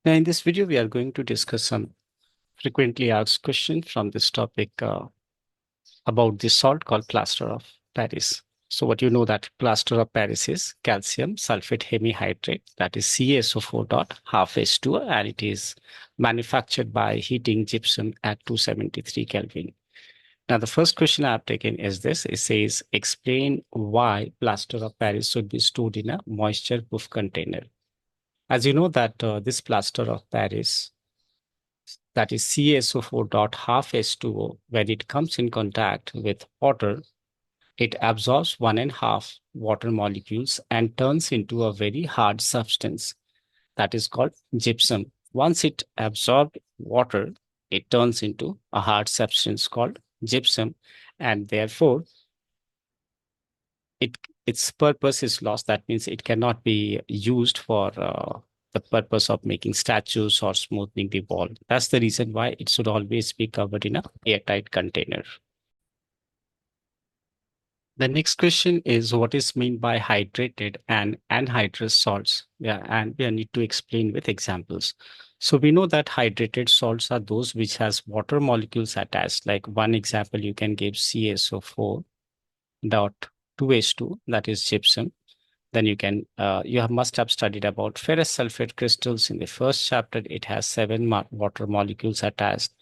Now, in this video, we are going to discuss some frequently asked questions from this topic about the salt called plaster of Paris. So what you know that plaster of Paris is calcium sulfate hemihydrate, that is CaSO4 dot half H2O, and it is manufactured by heating gypsum at 273 Kelvin. Now, the first question I've taken is this. It says, explain why plaster of Paris should be stored in a moisture-proof container. As you know that this plaster of Paris, that is CaSO4 dot half H2O, when it comes in contact with water, it absorbs 1.5 water molecules and turns into a very hard substance that is called gypsum. Once it absorbs water, it turns into a hard substance called gypsum, and therefore its purpose is lost. That means it cannot be used for the purpose of making statues or smoothing the wall. That's the reason why it should always be covered in a airtight container. The next question is what is meant by hydrated and anhydrous salts? Yeah, and we need to explain with examples. So we know that hydrated salts are those which has water molecules attached. Like one example, you can give CaSO4 dot 2H2, that is gypsum. Then you must have studied about ferrous sulfate crystals in the first chapter. It has 7 water molecules attached.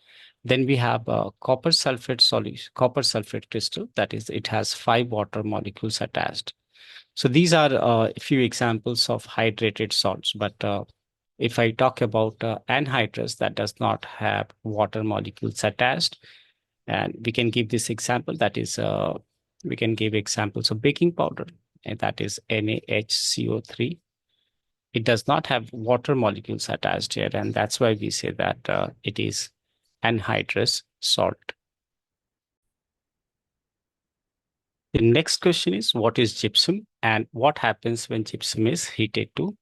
Then we have copper sulfate solution, copper sulfate crystal. That is, it has 5 water molecules attached. So these are a few examples of hydrated salts. But if I talk about anhydrous, that does not have water molecules attached, and we can give this example. That is, we can give examples of baking powder, and that is NaHCO3. It does not have water molecules attached here, and that's why we say that it is anhydrous salt. The next question is, what is gypsum and what happens when gypsum is heated to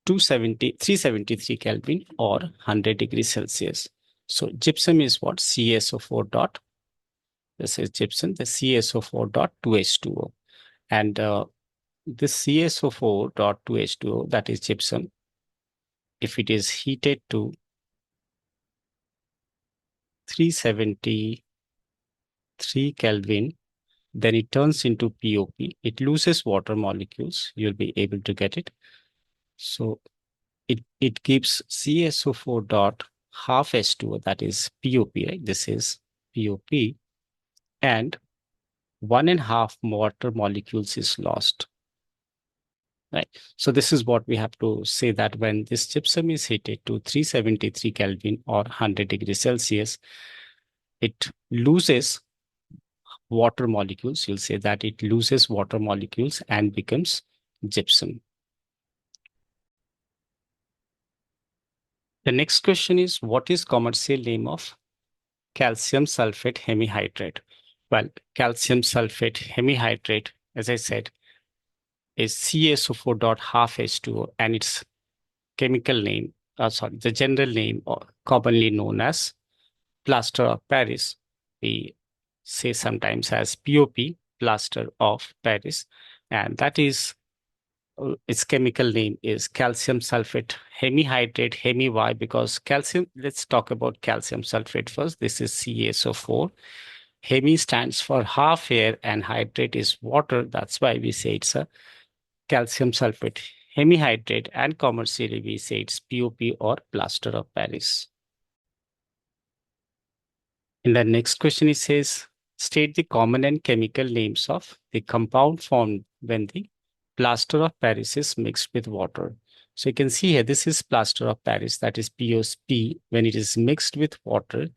373 Kelvin or 100 degrees Celsius? So gypsum is what? CaSO4 dot, this is gypsum, the CaSO4 dot 2H2O. And this CaSO4 dot 2H2O, that is gypsum, if it is heated to 373 Kelvin, then it turns into POP. It loses water molecules. You'll be able to get it. So it gives CaSO4 dot half H2O, that is POP, right? This is POP, and 1.5 water molecules is lost. Right. So this is what we have to say, that when this gypsum is heated to 373 Kelvin or 100 degrees Celsius, it loses water molecules. You'll say that it loses water molecules and becomes gypsum. The next question is, what is commercial name of calcium sulfate hemihydrate? Well, calcium sulfate hemihydrate, as I said, is CaSO4 dot half H2O, and its chemical name, the general name, or commonly known as plaster of Paris. We say sometimes as POP, plaster of Paris, and that is its chemical name is calcium sulfate hemihydrate. Hemi, why? Because calcium, let's talk about calcium sulfate first. This is CaSO4. Hemi stands for half air and hydrate is water. That's why we say it's a calcium sulfate hemihydrate, and commercially we say it's POP or plaster of Paris. In the next question, it says, state the common and chemical names of the compound formed when the plaster of Paris is mixed with water. So you can see here, this is plaster of Paris, that is POP. When it is mixed with water,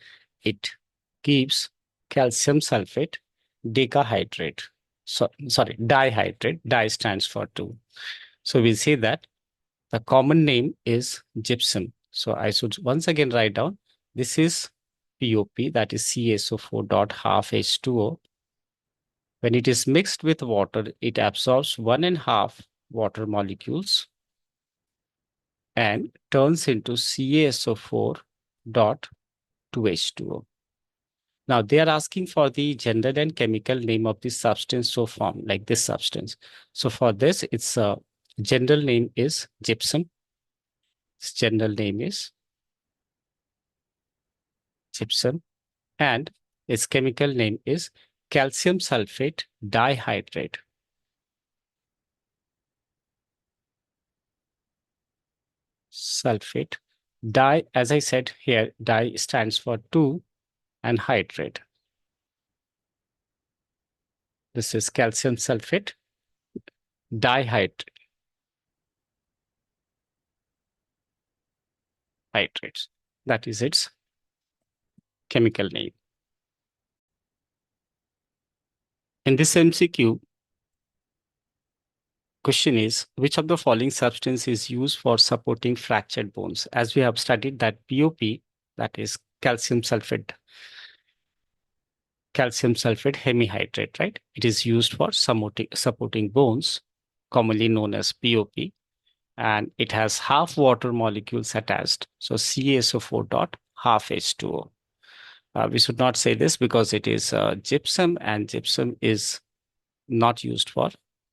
it gives calcium sulfate decahydrate. Dihydrate. Di stands for 2. So we'll say that the common name is gypsum. So I should once again write down, this is POP, that is CaSO4 dot half H2O. When it is mixed with water, it absorbs 1.5 water molecules and turns into CaSO4 dot 2H2O. Now they are asking for the general and chemical name of the substance so formed, like this substance. So for this, its general name is gypsum. Its general name is gypsum, and its chemical name is calcium sulfate dihydrate. Sulfate. Di, as I said here, di stands for two, and hydrate. This is calcium sulfate dihydrate. Hydrates. That is its chemical name. In this MCQ, question is, which of the following substance is used for supporting fractured bones? As we have studied that POP, that is calcium sulfate hemihydrate, right? It is used for supporting bones, commonly known as POP, and it has half water molecules attached. So CaSO4 dot half H2O. We should not say this because it is gypsum, and gypsum is not used for.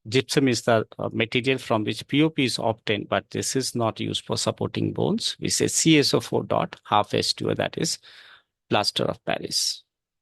Gypsum is the material from which POP is obtained, but this is not used for supporting bones. We say CaSO4 dot half H2O, that is plaster of Paris.